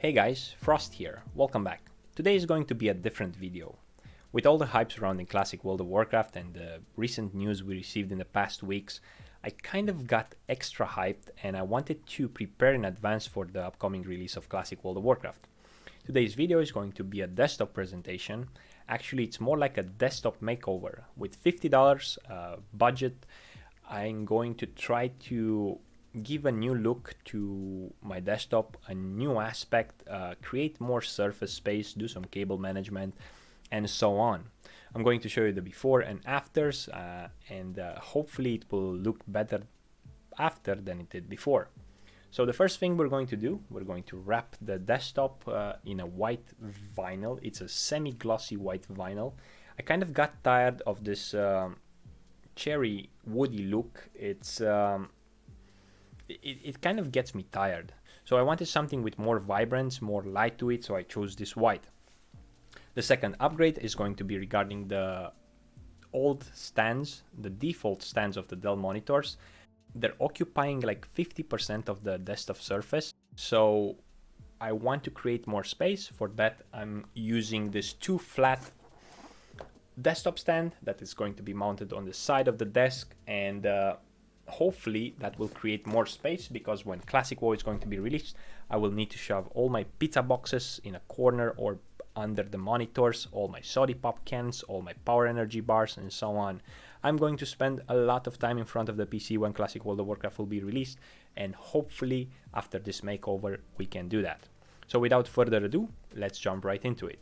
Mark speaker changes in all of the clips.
Speaker 1: Hey guys, Frost here, welcome back. Today is going to be a different video. With all the hype surrounding classic World of Warcraft and the recent news we received in the past weeks, I kind of got extra hyped and I wanted to prepare in advance for the upcoming release of classic World of Warcraft. Today's video is going to be a desktop presentation. Actually, it's more like a desktop makeover. With $50 budget, I'm going to try to give a new look to my desktop, a new aspect, create more surface space, do some cable management, and so on. I'm going to show you the before and afters, and hopefully it will look better after than it did before. So the first thing we're going to do, we're going to wrap the desktop in a white vinyl. It's a semi-glossy white vinyl. I kind of got tired of this cherry woody look. It kind of gets me tired. So I wanted something with more vibrance, more light to it, so I chose this white. The second upgrade is going to be regarding the old stands, the default stands of the Dell monitors. They're occupying like 50% of the desktop surface. So I want to create more space. For that, I'm using this two flat desktop stand that is going to be mounted on the side of the desk, and hopefully that will create more space, because when Classic WoW is going to be released, I will need to shove all my pizza boxes in a corner or under the monitors, all my sody pop cans, all my power energy bars, and so on. I'm going to spend a lot of time in front of the PC when Classic World of Warcraft will be released, and hopefully after this makeover we can do that. So without further ado, let's jump right into it.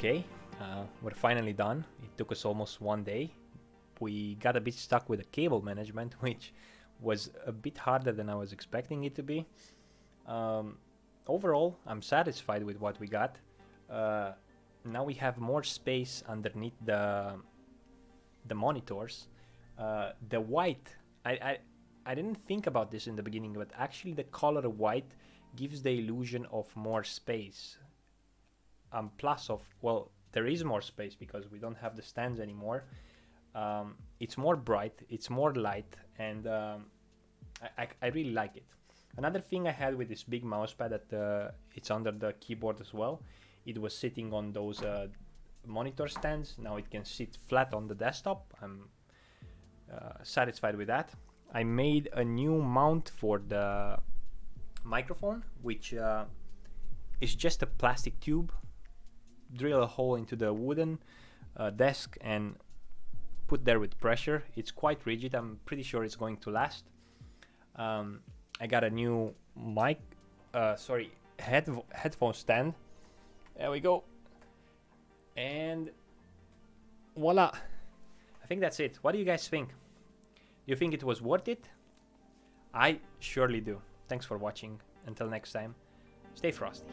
Speaker 1: Okay, we're finally done. It took us almost 1 day. We got a bit stuck with the cable management, which was a bit harder than I was expecting it to be. Overall, I'm satisfied with what we got. Now we have more space underneath the monitors. The white, I didn't think about this in the beginning, but actually the color white gives the illusion of more space. Plus of, well, there is more space because we don't have the stands anymore. It's more bright, it's more light, and I really like it. Another thing I had with this big mousepad that it's under the keyboard as well. It was sitting on those monitor stands. Now it can sit flat on the desktop. I'm satisfied with that. I made a new mount for the microphone, which is just a plastic tube. Drill a hole into the wooden desk and put there with pressure. It's quite rigid. I'm pretty sure it's going to last. I got a new headphone stand. There we go. And voila. I think that's it. What do you guys think? Do you think it was worth it? I surely do. Thanks for watching. Until next time, stay frosty.